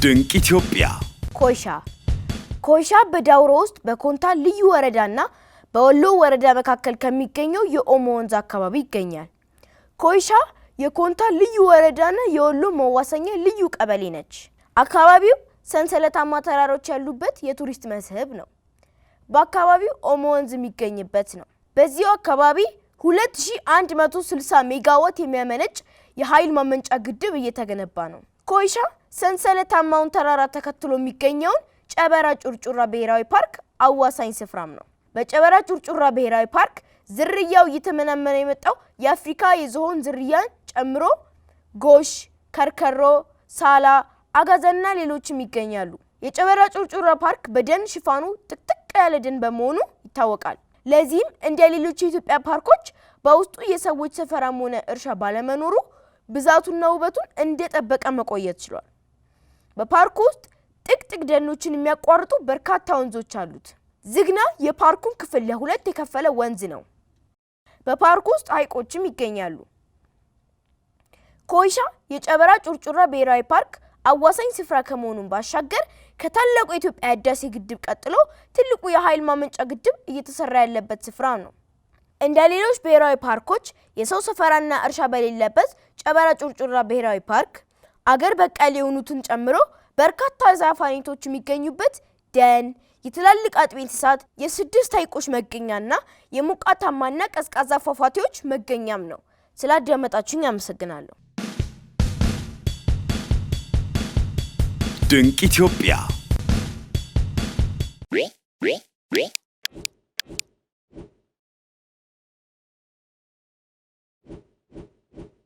ድንቅ ኢትዮጵያ ኮይሻ በዳውሮ ውስጥ በኮንታ ልዩ ወረዳና በወሎ ወረዳ መካከል ከሚገኘው የኦሞ ወንዝ አካባቢ ይገኛል። ኮይሻ የኮንታ ልዩ ወረዳና የወሎ መዋሰኛ ልዩ ቀበሌ ነች። አካባቢው ሰንሰለታማ ተራሮች ያሉበት የቱሪስት መስህብ ነው። በአካባቢው ኦሞ ወንዝ የሚገኝበት ነው። በዚሁ አካባቢ 2160 ሜጋዋት የሚያመነጭ የኃይል ማመንጫ ግድብ እየተገነባ ነው። ኮይሻ ሰንሰለታማውን ተራራ ተከትሎ የሚገኘውን ጨበራ ጩርጩራ ብሔራዊ ፓርክ አዋሳኝ ስፍራም ነው። በጨበራ ጩርጩራ ብሔራዊ ፓርክ ዝርያው እየተመናመነ የመጣው የአፍሪካ የዝሆን ዝርያን ጨምሮ ጎሽ፣ ከርከሮ፣ ሳላ፣ አጋዘንና ሌሎችም ይገኛሉ። የጨበራ ጩርጩራ ፓርክ በደን ሽፋኑ ጥቅጥቅ ያለ ደን በመሆኑ ይታወቃል። ለዚህም እንደ ሌሎች የኢትዮጵያ ፓርኮች በውስጡ የሰዎች ሰፈራም ሆነ እርሻ ባለመኖሩ ብዛቱና ውበቱን እንደጠበቀ መቆየት ችሏል። በፓርኩ ውስጥ ጥቅጥቅ ደኖችን የሚያቋርጡ በርካታ ወንዞች አሉት። ዝግና የፓርኩን ክፍል ለሁለት የከፈለ ወንዝ ነው። በፓርኩ ውስጥ ሐይቆችም ይገኛሉ። ኮይሻ የጨበራ ጩርጩራ ብሔራዊ ፓርክ አዋሳኝ ስፍራ ከመሆኑን ባሻገር ከታላቁ የኢትዮጵያ ህዳሴ ግድብ ቀጥሎ ትልቁ የኃይል ማመንጫ ግድብ እየተሰራ ያለበት ስፍራ ነው። እንደ ሌሎች ብሔራዊ ፓርኮች የሰው ሰፈራና እርሻ በሌለበት ጨበራ ጩርጩራ ብሔራዊ ፓርክ አገር በቀል የሆኑትን ጨምሮ በርካታ ዛፍ አይነቶች የሚገኙበት ደን፣ የትላልቅ አጥቢ እንስሳት፣ የስድስት ሐይቆች መገኛና የሞቃታማና ቀዝቃዛ ፏፏቴዎች መገኛም ነው። ስላዳመጣችሁኝ አመሰግናለሁ። ድንቅ ኢትዮጵያ